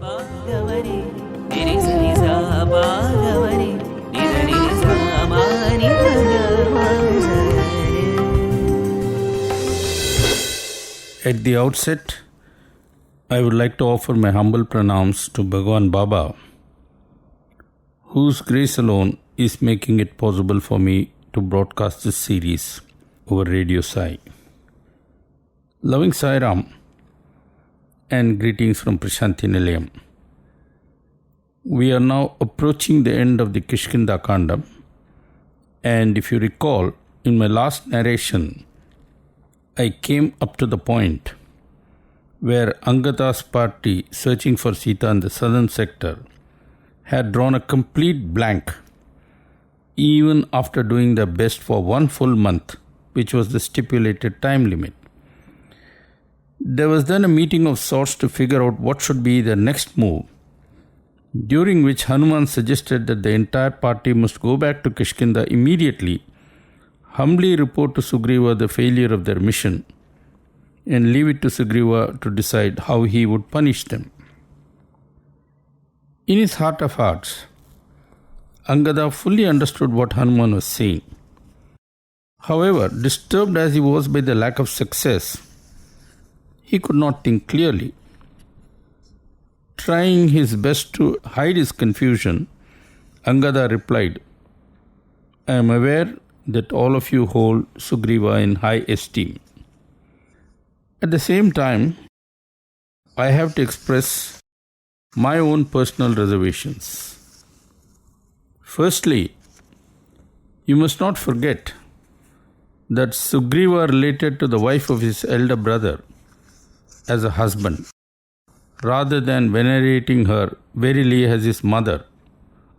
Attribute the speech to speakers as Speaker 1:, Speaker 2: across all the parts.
Speaker 1: At the outset, I would like to offer my humble pranams to Bhagwan Baba, whose grace alone is making it possible for me to broadcast this series over Radio Sai. Loving Sai Ram and greetings from Prashanthi Nilayam. We are now approaching the end of the Kishkinda Kanda, and if you recall, in my last narration, I came up to the point where Angada's party searching for Sita in the southern sector had drawn a complete blank even after doing their best for 1 full month, which was the stipulated time limit. There was then a meeting of sorts to figure out what should be their next move, during which Hanuman suggested that the entire party must go back to Kishkinda immediately, humbly report to Sugriva the failure of their mission, and leave it to Sugriva to decide how he would punish them. In his heart of hearts, Angada fully understood what Hanuman was saying. However, disturbed as he was by the lack of success, he could not think clearly. Trying his best to hide his confusion, Angada replied, "I am aware that all of you hold Sugriva in high esteem. At the same time, I have to express my own personal reservations. Firstly, you must not forget that Sugriva related to the wife of his elder brother as a husband, rather than venerating her verily as his mother,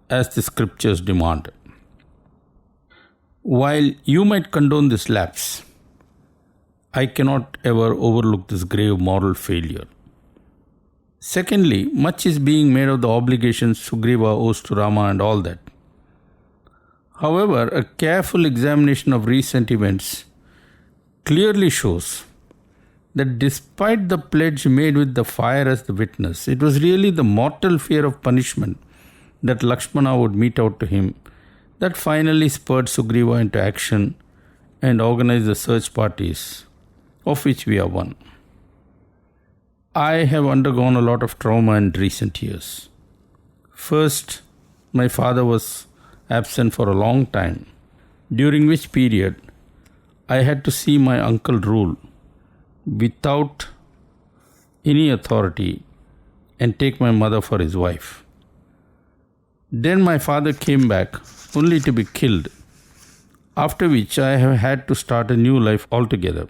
Speaker 1: as the scriptures demand. While you might condone this lapse, I cannot ever overlook this grave moral failure. Secondly, much is being made of the obligations Sugriva owes to Rama and all that. However, a careful examination of recent events clearly shows that despite the pledge made with the fire as the witness, it was really the mortal fear of punishment that Lakshmana would mete out to him that finally spurred Sugriva into action and organized the search parties, of which we are one. I have undergone a lot of trauma in recent years. First, my father was absent for a long time, during which period I had to see my uncle rule without any authority and take my mother for his wife. Then my father came back only to be killed, after which I have had to start a new life altogether.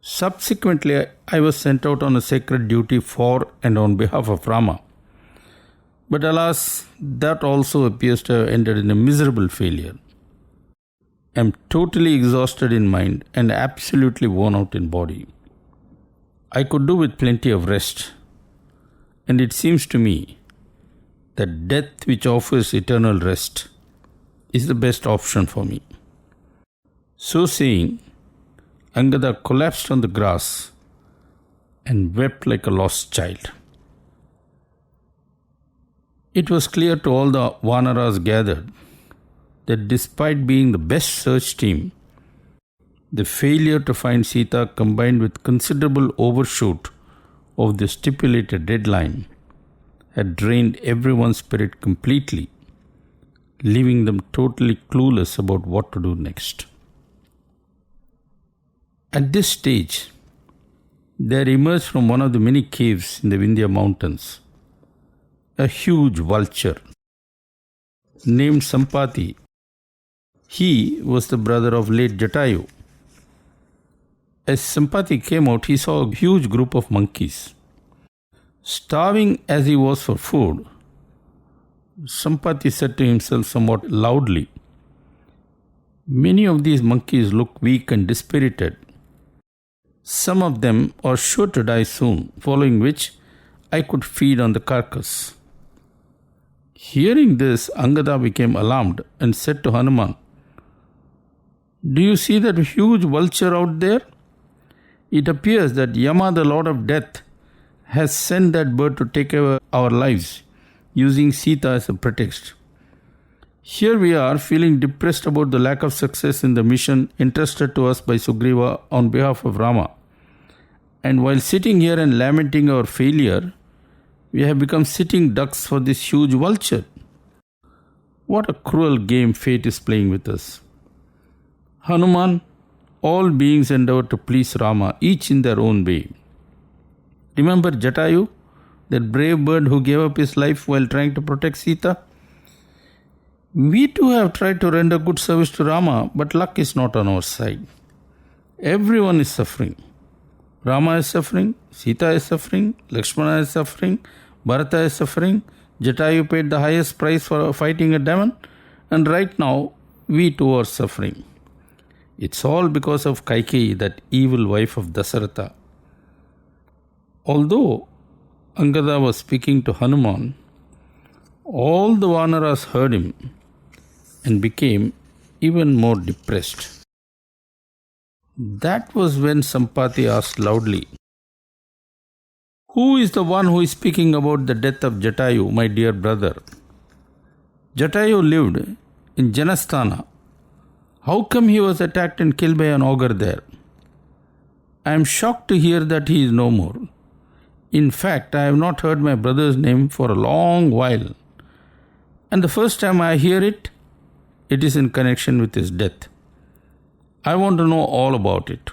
Speaker 1: Subsequently, I was sent out on a sacred duty for and on behalf of Rama. But alas, that also appears to have ended in a miserable failure. I am totally exhausted in mind and absolutely worn out in body. I could do with plenty of rest, and it seems to me that death which offers eternal rest is the best option for me." So saying, Angada collapsed on the grass and wept like a lost child. It was clear to all the Vanaras gathered that despite being the best search team, the failure to find Sita combined with considerable overshoot of the stipulated deadline had drained everyone's spirit completely, leaving them totally clueless about what to do next. At this stage, there emerged from one of the many caves in the Vindhya mountains a huge vulture named Sampati. He was the brother of late Jatayu. As Sampati came out, he saw a huge group of monkeys. Starving as he was for food, Sampati said to himself somewhat loudly, "Many of these monkeys look weak and dispirited. Some of them are sure to die soon, following which I could feed on the carcass." Hearing this, Angada became alarmed and said to Hanuman, "Do you see that huge vulture out there? It appears that Yama, the Lord of Death, has sent that bird to take over our lives, using Sita as a pretext. Here we are feeling depressed about the lack of success in the mission entrusted to us by Sugriva on behalf of Rama. And while sitting here and lamenting our failure, we have become sitting ducks for this huge vulture. What a cruel game fate is playing with us. Hanuman, all beings endeavor to please Rama, each in their own way. Remember Jatayu, that brave bird who gave up his life while trying to protect Sita? We too have tried to render good service to Rama, but luck is not on our side. Everyone is suffering. Rama is suffering, Sita is suffering, Lakshmana is suffering, Bharata is suffering, Jatayu paid the highest price for fighting a demon, and right now we too are suffering. It's all because of Kaikeyi, that evil wife of Dasaratha. Although Angada was speaking to Hanuman, all the Vanaras heard him and became even more depressed. That was when Sampati asked loudly, "Who is the one who is speaking about the death of Jatayu, my dear brother? Jatayu lived in Janasthana. How come he was attacked and killed by an ogre there? I am shocked to hear that he is no more. In fact, I have not heard my brother's name for a long while, and the first time I hear it, it is in connection with his death. I want to know all about it.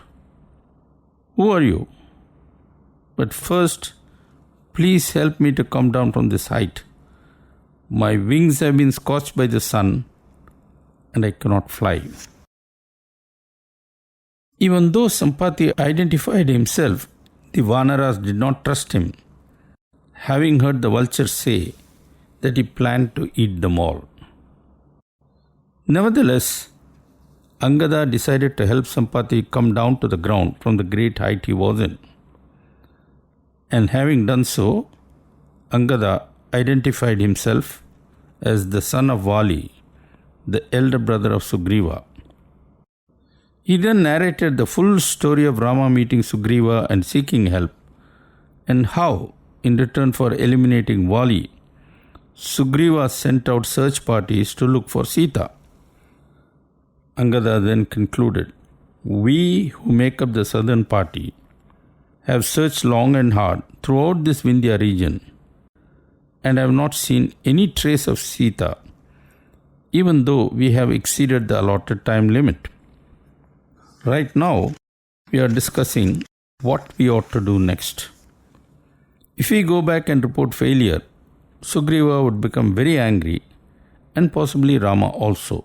Speaker 1: Who are you? But first, please help me to come down from this height. My wings have been scorched by the sun, and I cannot fly." Even though Sampati identified himself, the Vanaras did not trust him, having heard the vulture say that he planned to eat them all. Nevertheless, Angada decided to help Sampati come down to the ground from the great height he was in. And having done so, Angada identified himself as the son of Vali, the elder brother of Sugriva. He then narrated the full story of Rama meeting Sugriva and seeking help, and how, in return for eliminating Vali, Sugriva sent out search parties to look for Sita. Angada then concluded, "We who make up the southern party have searched long and hard throughout this Vindhya region and have not seen any trace of Sita, even though we have exceeded the allotted time limit. Right now, we are discussing what we ought to do next. If we go back and report failure, Sugriva would become very angry, and possibly Rama also.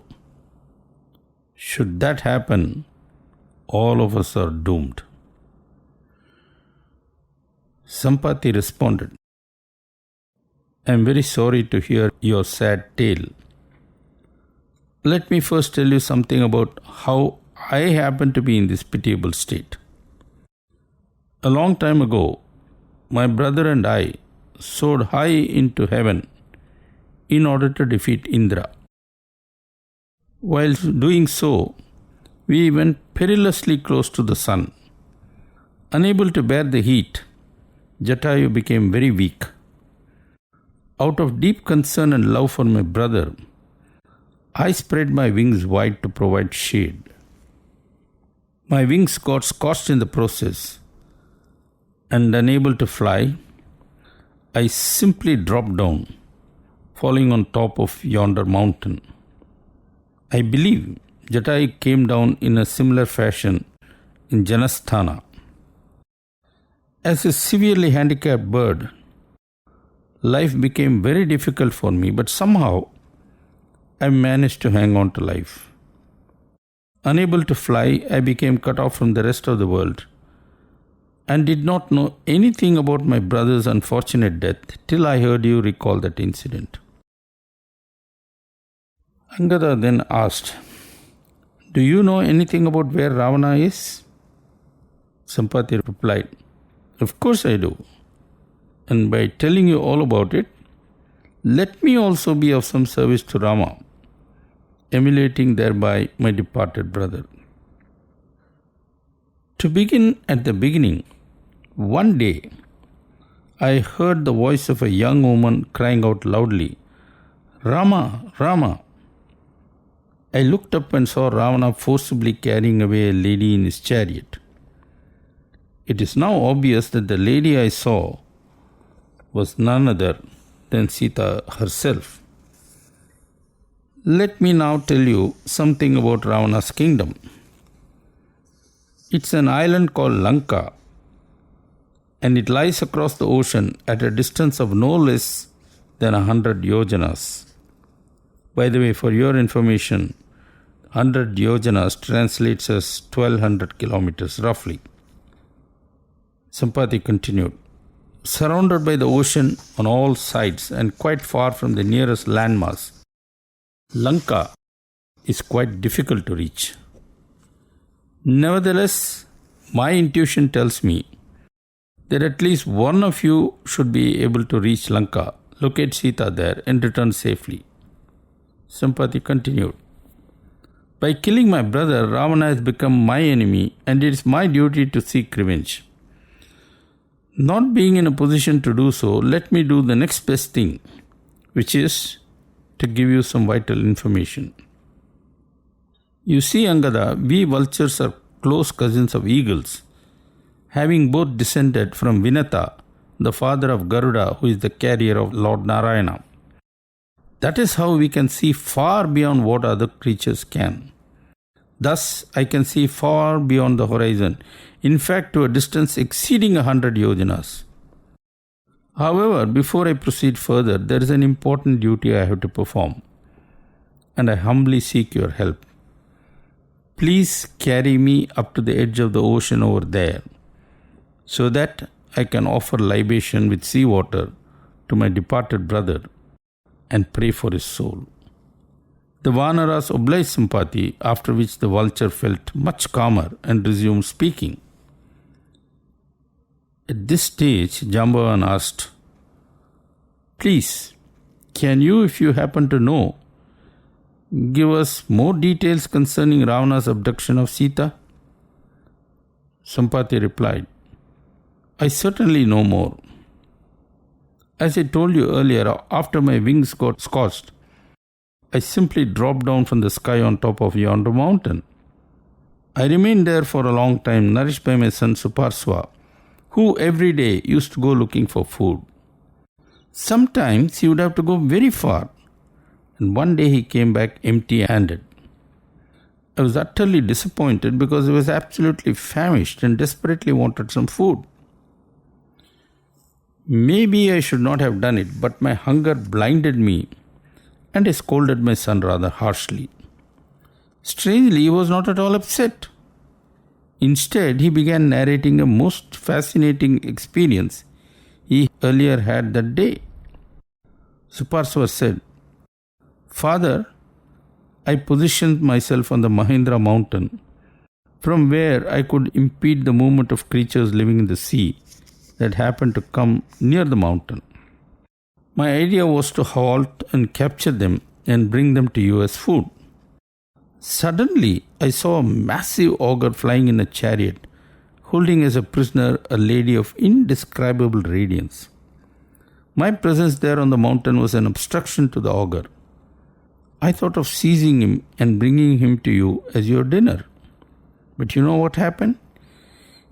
Speaker 1: Should that happen, all of us are doomed." Sampati responded, "I am very sorry to hear your sad tale. Let me first tell you something about how I happen to be in this pitiable state. A long time ago, my brother and I soared high into heaven in order to defeat Indra. While doing so, we went perilously close to the sun. Unable to bear the heat, Jatayu became very weak. Out of deep concern and love for my brother, I spread my wings wide to provide shade. My wings got scorched in the process, and unable to fly, I simply dropped down, falling on top of yonder mountain. I believe Jatayu came down in a similar fashion in Janasthana. As a severely handicapped bird, life became very difficult for me, but somehow I managed to hang on to life. Unable to fly, I became cut off from the rest of the world and did not know anything about my brother's unfortunate death till I heard you recall that incident." Angada then asked, "Do you know anything about where Ravana is?" Sampati replied, "Of course I do. And by telling you all about it, let me also be of some service to Rama, emulating thereby my departed brother. To begin at the beginning, one day, I heard the voice of a young woman crying out loudly, "Rama, Rama." I looked up and saw Ravana forcibly carrying away a lady in his chariot. It is now obvious that the lady I saw was none other than Sita herself. Let me now tell you something about Ravana's kingdom. It's an island called Lanka, and it lies across the ocean at a distance of no less than 100 yojanas. By the way, for your information, 100 yojanas translates as 1200 kilometers roughly. Sampati continued, surrounded by the ocean on all sides and quite far from the nearest landmass, Lanka is quite difficult to reach. Nevertheless, my intuition tells me that at least one of you should be able to reach Lanka, locate Sita there, and return safely. Sampati continued, by killing my brother, Ravana has become my enemy, and it is my duty to seek revenge. Not being in a position to do so, let me do the next best thing, which is to give you some vital information. You see, Angada, we vultures are close cousins of eagles, having both descended from Vinata, the father of Garuda, who is the carrier of Lord Narayana. That is how we can see far beyond what other creatures can. Thus, I can see far beyond the horizon, in fact to a distance exceeding 100 yojanas. However, before I proceed further, there is an important duty I have to perform, and I humbly seek your help. Please carry me up to the edge of the ocean over there, so that I can offer libation with seawater to my departed brother and pray for his soul. The Vanaras obliged Sampati, after which the vulture felt much calmer and resumed speaking. At this stage, Jambavan asked, please, can you, if you happen to know, give us more details concerning Ravana's abduction of Sita? Sampati replied, I certainly know more. As I told you earlier, after my wings got scorched, I simply dropped down from the sky on top of yonder mountain. I remained there for a long time, nourished by my son Suparswa, who every day used to go looking for food. Sometimes he would have to go very far, and one day he came back empty-handed. I was utterly disappointed because I was absolutely famished and desperately wanted some food. Maybe I should not have done it, but my hunger blinded me, and I scolded my son rather harshly. Strangely, he was not at all upset. Instead, he began narrating a most fascinating experience he earlier had that day. Suparswa said, Father, I positioned myself on the Mahendra mountain, from where I could impede the movement of creatures living in the sea that happened to come near the mountain. My idea was to halt and capture them and bring them to you as food. Suddenly, I saw a massive ogre flying in a chariot, holding as a prisoner a lady of indescribable radiance. My presence there on the mountain was an obstruction to the ogre. I thought of seizing him and bringing him to you as your dinner. But you know what happened?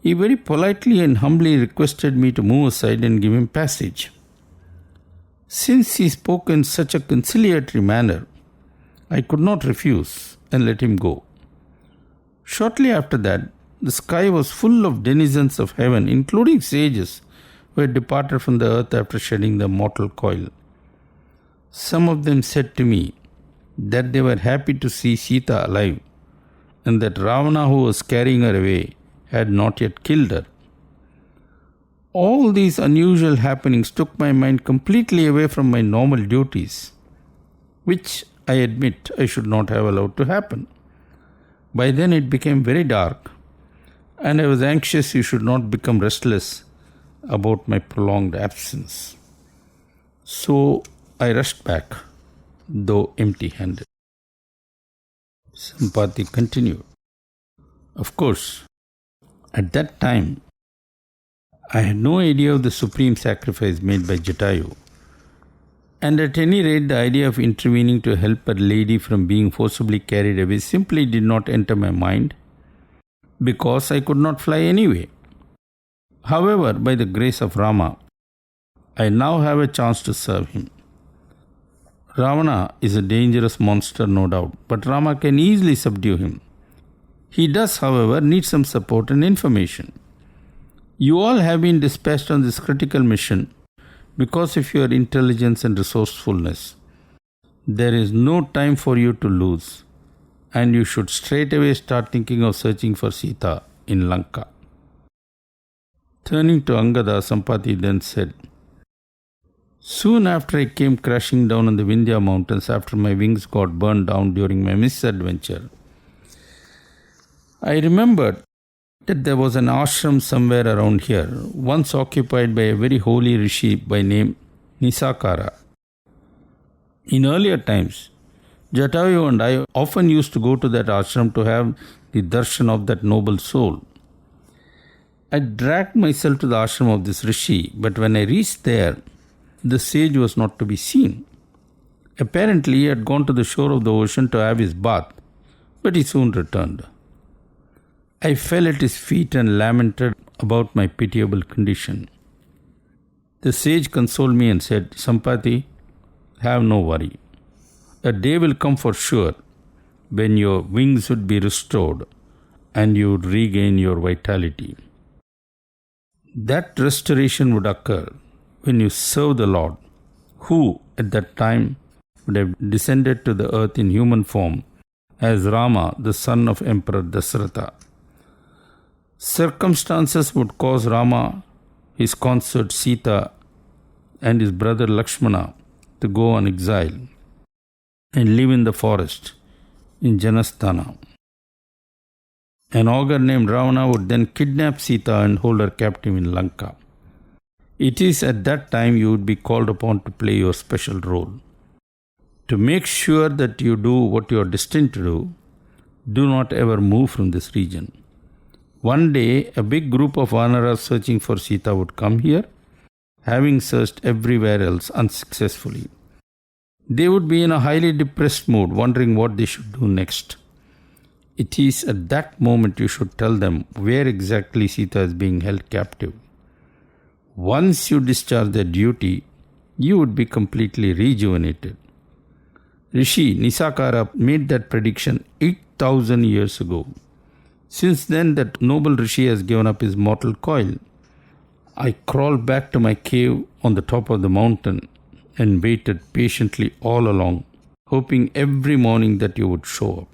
Speaker 1: He very politely and humbly requested me to move aside and give him passage. Since he spoke in such a conciliatory manner, I could not refuse and let him go. Shortly after that, the sky was full of denizens of heaven, including sages who had departed from the earth after shedding the mortal coil. Some of them said to me that they were happy to see Sita alive, and that Ravana, who was carrying her away, had not yet killed her. All these unusual happenings took my mind completely away from my normal duties, which I admit I should not have allowed to happen. By then it became very dark, and I was anxious you should not become restless about my prolonged absence. So I rushed back, though empty-handed. Sampati continued. Of course, at that time, I had no idea of the supreme sacrifice made by Jatayu. And at any rate, the idea of intervening to help a lady from being forcibly carried away simply did not enter my mind, because I could not fly anyway. However, by the grace of Rama, I now have a chance to serve him. Ravana is a dangerous monster, no doubt, but Rama can easily subdue him. He does, however, need some support and information. You all have been dispatched on this critical mission because of your intelligence and resourcefulness. There is no time for you to lose, and you should straightaway start thinking of searching for Sita in Lanka. Turning to Angada, Sampati then said, soon after I came crashing down on the Vindhya mountains after my wings got burned down during my misadventure, I remembered that there was an ashram somewhere around here, once occupied by a very holy rishi by name Nisakara. In earlier times, Jatayu and I often used to go to that ashram to have the darshan of that noble soul. I dragged myself to the ashram of this rishi, but when I reached there, the sage was not to be seen. Apparently, he had gone to the shore of the ocean to have his bath, but he soon returned. I fell at his feet and lamented about my pitiable condition. The sage consoled me and said, Sampati, have no worry. A day will come for sure when your wings would be restored and you would regain your vitality. That restoration would occur when you serve the Lord, who at that time would have descended to the earth in human form as Rama, the son of Emperor Dasratha. Circumstances would cause Rama, his consort Sita, and his brother Lakshmana to go on exile and live in the forest in Janasthana. An ogre named Ravana would then kidnap Sita and hold her captive in Lanka. It is at that time you would be called upon to play your special role. To make sure that you do what you are destined to do not ever move from this region. One day, a big group of Vanaras searching for Sita would come here, having searched everywhere else unsuccessfully. They would be in a highly depressed mood, wondering what they should do next. It is at that moment you should tell them where exactly Sita is being held captive. Once you discharge their duty, you would be completely rejuvenated. Rishi Nisakara made that prediction 8,000 years ago. Since then, that noble Rishi has given up his mortal coil. I crawled back to my cave on the top of the mountain and waited patiently all along, hoping every morning that you would show up.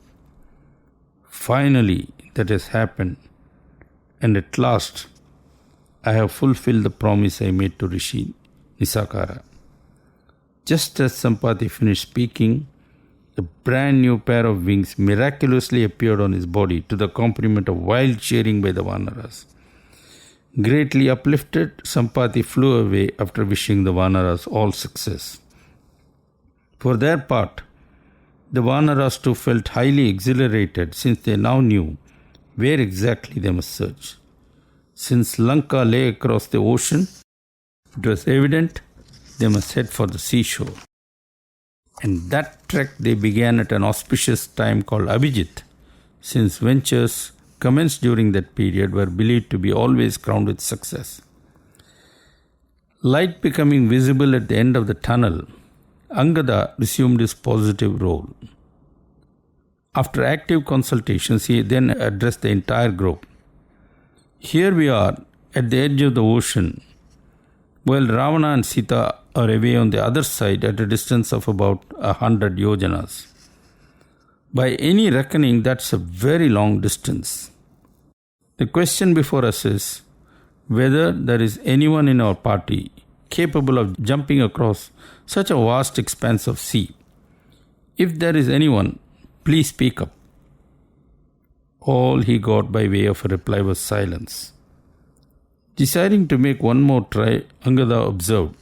Speaker 1: Finally, that has happened, and at last, I have fulfilled the promise I made to Rishi Nisakara. Just as Sampati finished speaking, a brand new pair of wings miraculously appeared on his body to the accompaniment of wild cheering by the Vanaras. Greatly uplifted, Sampati flew away after wishing the Vanaras all success. For their part, the Vanaras too felt highly exhilarated since they now knew where exactly they must search. Since Lanka lay across the ocean, it was evident they must head for the seashore. And that trek they began at an auspicious time called Abhijit, since ventures commenced during that period were believed to be always crowned with success. Light becoming visible at the end of the tunnel, Angada resumed his positive role. After active consultations, he then addressed the entire group. Here we are at the edge of the ocean, while Ravana and Sita are away on the other side at a distance of about 100 yojanas. By any reckoning, that's a very long distance. The question before us is whether there is anyone in our party capable of jumping across such a vast expanse of sea. If there is anyone, please speak up. All he got by way of a reply was silence. Deciding to make one more try, Angada observed,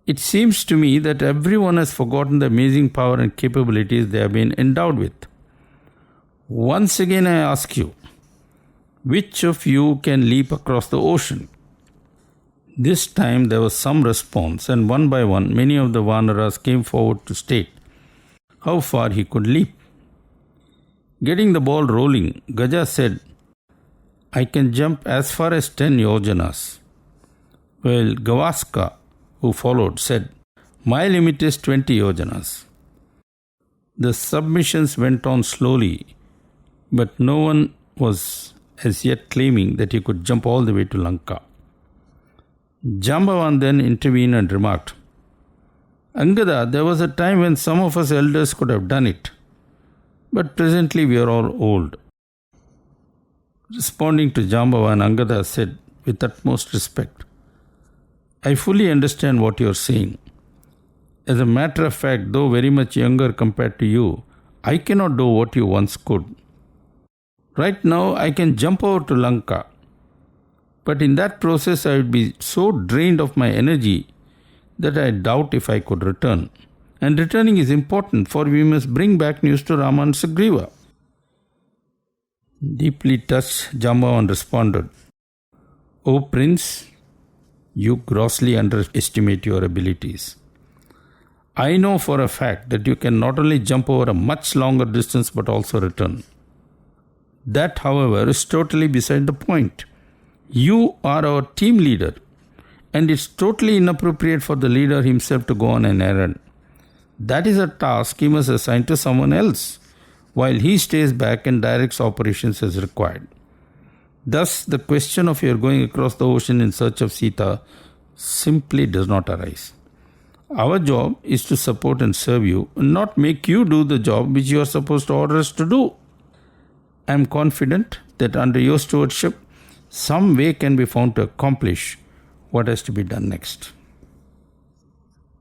Speaker 1: "It seems to me that everyone has forgotten the amazing power and capabilities they have been endowed with. Once again I ask you, which of you can leap across the ocean?" This time there was some response, and one by one many of the Vanaras came forward to state how far he could leap. Getting the ball rolling, Gaja said, "I can jump as far as 10 yojanas." While Gavaska, who followed, said, "My limit is 20 yojanas." The submissions went on slowly, but no one was as yet claiming that he could jump all the way to Lanka. Jambavan then intervened and remarked, "Angada, there was a time when some of us elders could have done it, but presently we are all old." Responding to Jambavan, Angada said with utmost respect, "I fully understand what you are saying. As a matter of fact, though very much younger compared to you, I cannot do what you once could. Right now, I can jump over to Lanka, but in that process, I would be so drained of my energy that I doubt if I could return. And returning is important, for we must bring back news to Rama and Sugriva." Deeply touched, Jambavan responded, "O Prince, you grossly underestimate your abilities. I know for a fact that you can not only jump over a much longer distance but also return. That, however, is totally beside the point. You are our team leader, and it's totally inappropriate for the leader himself to go on an errand. That is a task he must assign to someone else, while he stays back and directs operations as required. Thus, the question of your going across the ocean in search of Sita simply does not arise. Our job is to support and serve you, and not make you do the job which you are supposed to order us to do. I am confident that under your stewardship, some way can be found to accomplish what has to be done next."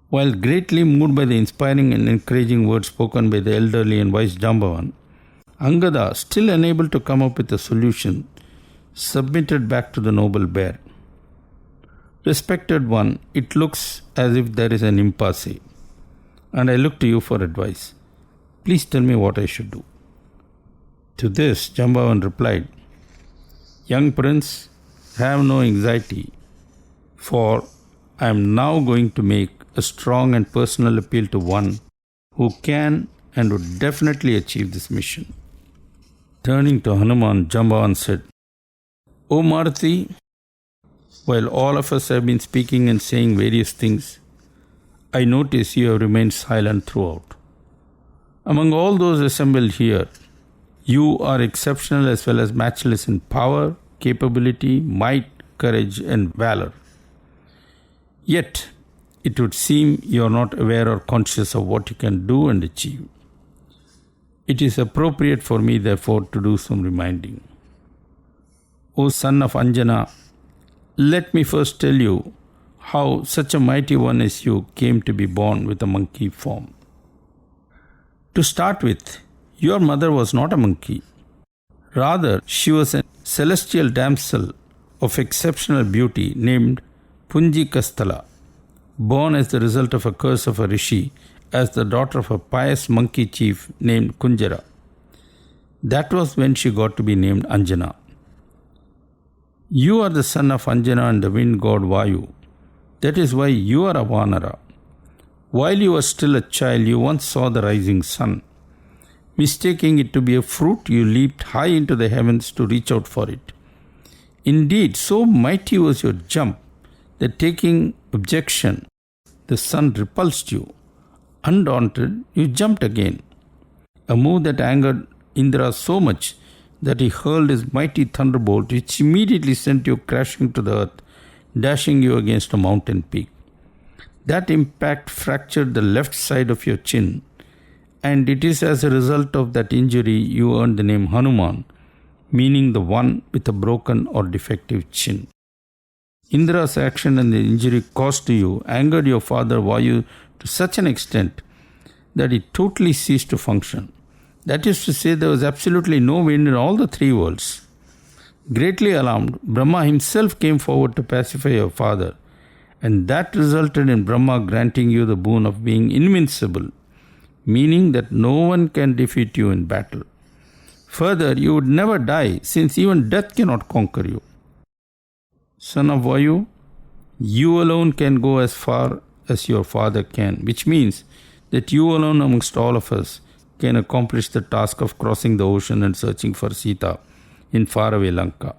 Speaker 1: While greatly moved by the inspiring and encouraging words spoken by the elderly and wise Jambavan, Angada, still unable to come up with a solution, submitted back to the noble bear. "Respected one, it looks as if there is an impasse, and I look to you for advice. Please tell me what I should do." To this, Jambavan replied, "Young prince, have no anxiety, for I am now going to make a strong and personal appeal to one who can and would definitely achieve this mission." Turning to Hanuman, Jambavan said, "O Maruti, while all of us have been speaking and saying various things, I notice you have remained silent throughout. Among all those assembled here, you are exceptional as well as matchless in power, capability, might, courage, and valor. Yet, it would seem you are not aware or conscious of what you can do and achieve. It is appropriate for me, therefore, to do some reminding. O son of Anjana, let me first tell you how such a mighty one as you came to be born with a monkey form. To start with, your mother was not a monkey. Rather, she was a celestial damsel of exceptional beauty named Punjikasthala, born as the result of a curse of a rishi as the daughter of a pious monkey chief named Kunjara. That was when she got to be named Anjana. You are the son of Anjana and the wind god Vayu. That is why you are a Vanara. While you were still a child, you once saw the rising sun. Mistaking it to be a fruit, you leaped high into the heavens to reach out for it. Indeed, so mighty was your jump that, taking objection, the sun repulsed you. Undaunted, you jumped again, a move that angered Indra so much that he hurled his mighty thunderbolt, which immediately sent you crashing to the earth, dashing you against a mountain peak. That impact fractured the left side of your chin, and it is as a result of that injury you earned the name Hanuman, meaning the one with a broken or defective chin. Indra's action and the injury caused to you angered your father Vayu to such an extent that he totally ceased to function. That is to say, there was absolutely no wind in all the three worlds. Greatly alarmed, Brahma himself came forward to pacify your father, and that resulted in Brahma granting you the boon of being invincible, meaning that no one can defeat you in battle. Further, you would never die, since even death cannot conquer you. Son of Vayu, You alone can go as far as your father can, which means that you alone amongst all of us can accomplish the task of crossing the ocean and searching for Sita in faraway Lanka.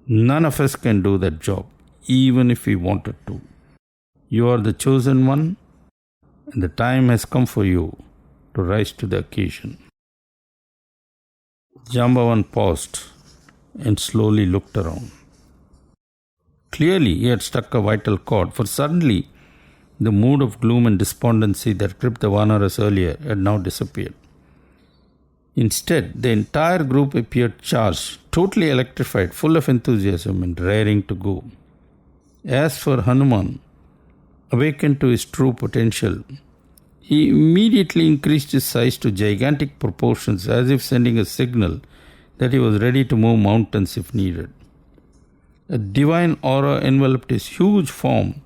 Speaker 1: None of us can do that job, even if we wanted to. You are the chosen one, and the time has come for you to rise to the occasion. Jambavan paused and slowly looked around. Clearly, he had struck a vital chord, for suddenly the mood of gloom and despondency that gripped the Vanaras earlier had now disappeared. Instead, the entire group appeared charged, totally electrified, full of enthusiasm and raring to go. As for Hanuman, awakened to his true potential, he immediately increased his size to gigantic proportions, as if sending a signal that he was ready to move mountains if needed. A divine aura enveloped his huge form,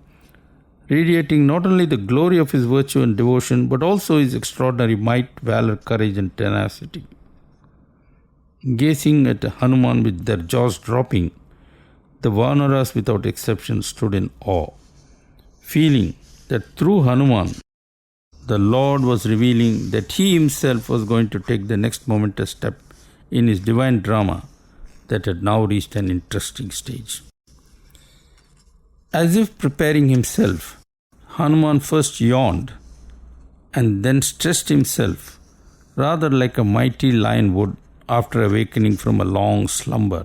Speaker 1: radiating not only the glory of his virtue and devotion, but also his extraordinary might, valor, courage, and tenacity. Gazing at Hanuman with their jaws dropping, the Vanaras without exception stood in awe, feeling that through Hanuman, the Lord was revealing that he himself was going to take the next momentous step in his divine drama that had now reached an interesting stage. As if preparing himself, Hanuman first yawned and then stretched himself, rather like a mighty lion would after awakening from a long slumber.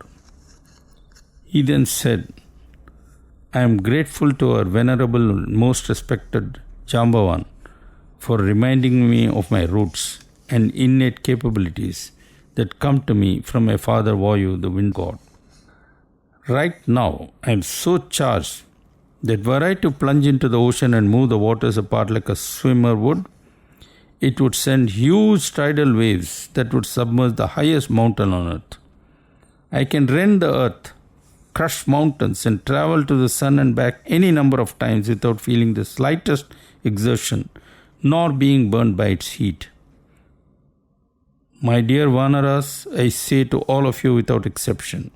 Speaker 1: He then said, "I am grateful to our venerable and most respected Jambavan for reminding me of my roots and innate capabilities that come to me from my father Vayu, the wind god. Right now, I am so charged that were I to plunge into the ocean and move the waters apart like a swimmer would, it would send huge tidal waves that would submerge the highest mountain on earth. I can rend the earth, crush mountains, and travel to the sun and back any number of times without feeling the slightest exertion, nor being burned by its heat. My dear Vanaras, I say to all of you without exception,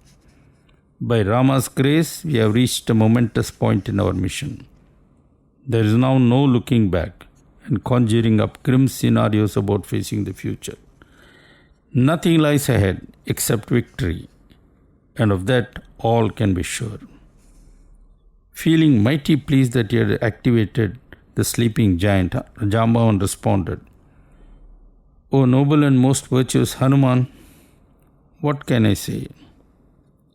Speaker 1: by Rama's grace, we have reached a momentous point in our mission. There is now no looking back and conjuring up grim scenarios about facing the future. Nothing lies ahead except victory, and of that all can be sure." Feeling mighty pleased that he had activated the sleeping giant, Jambavan responded, "O noble and most virtuous Hanuman, what can I say,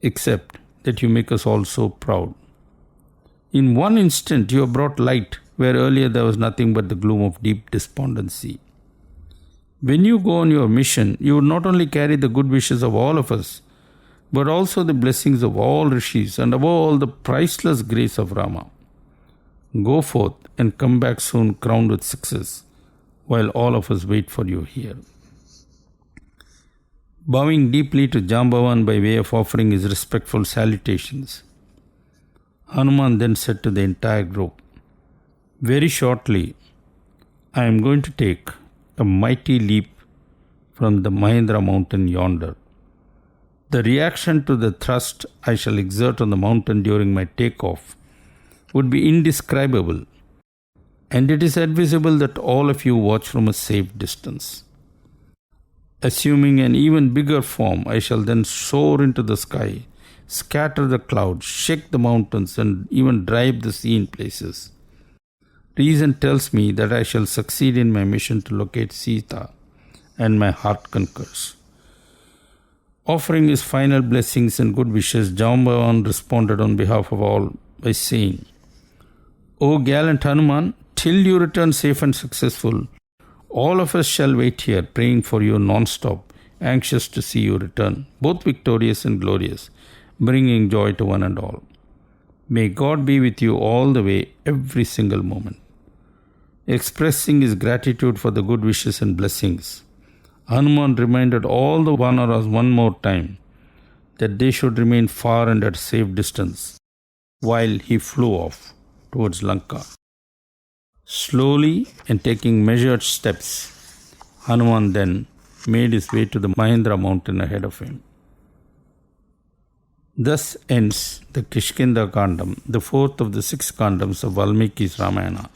Speaker 1: except that you make us all so proud. In one instant you have brought light where earlier there was nothing but the gloom of deep despondency. When you go on your mission, you would not only carry the good wishes of all of us, but also the blessings of all rishis and above all the priceless grace of Rama. Go forth and come back soon crowned with success, while all of us wait for you here." Bowing deeply to Jambavan by way of offering his respectful salutations, Hanuman then said to the entire group, "Very shortly, I am going to take a mighty leap from the Mahendra mountain yonder. The reaction to the thrust I shall exert on the mountain during my takeoff would be indescribable, and it is advisable that all of you watch from a safe distance. Assuming an even bigger form, I shall then soar into the sky, scatter the clouds, shake the mountains, and even drive the sea in places. Reason tells me that I shall succeed in my mission to locate Sita, and my heart concurs." Offering his final blessings and good wishes, Jambavan responded on behalf of all by saying, "O gallant Hanuman, till you return safe and successful, all of us shall wait here, praying for you non-stop, anxious to see you return, both victorious and glorious, bringing joy to one and all. May God be with you all the way, every single moment." Expressing his gratitude for the good wishes and blessings, Hanuman reminded all the Vanaras one more time that they should remain far and at safe distance while he flew off towards Lanka. Slowly and taking measured steps, Hanuman then made his way to the Mahendra mountain ahead of him. Thus ends the Kishkinda Kandam, the fourth of the 6 Kandams of Valmiki's Ramayana,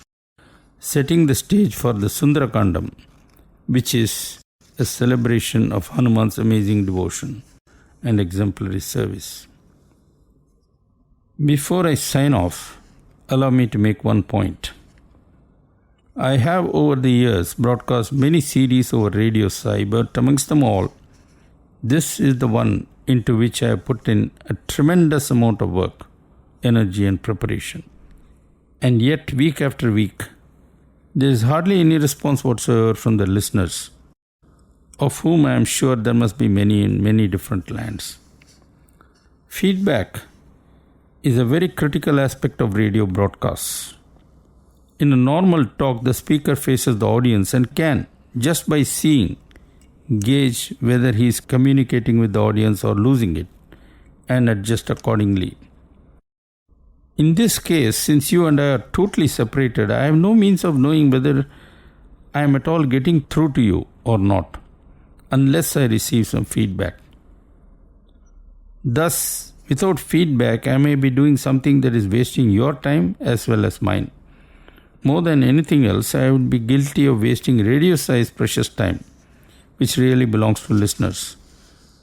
Speaker 1: setting the stage for the Sundara Kandam, which is a celebration of Hanuman's amazing devotion and exemplary service. Before I sign off, allow me to make one point. I have over the years broadcast many CDs over Radio Sai, but amongst them all, this is the one into which I have put in a tremendous amount of work, energy and preparation. And yet, week after week, there is hardly any response whatsoever from the listeners, of whom I am sure there must be many in many different lands. Feedback is a very critical aspect of radio broadcasts. In a normal talk, the speaker faces the audience and can, just by seeing, gauge whether he is communicating with the audience or losing it and adjust accordingly. In this case, since you and I are totally separated, I have no means of knowing whether I am at all getting through to you or not, unless I receive some feedback. Thus, without feedback, I may be doing something that is wasting your time as well as mine. More than anything else, I would be guilty of wasting Radio Sai's precious time, which really belongs to listeners.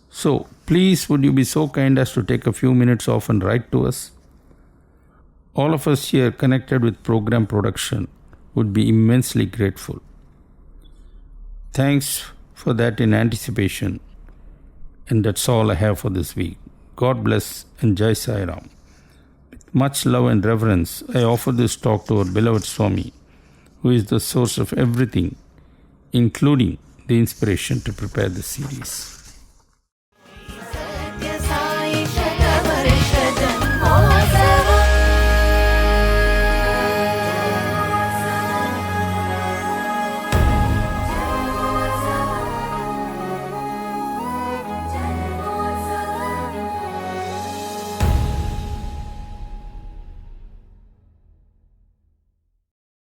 Speaker 1: So, please would you be so kind as to take a few minutes off and write to us? All of us here connected with program production would be immensely grateful. Thanks for that in anticipation. And that's all I have for this week. God bless and Jai Sai Ram. With much love and reverence, I offer this talk to our beloved Swami, who is the source of everything, including the inspiration to prepare the series.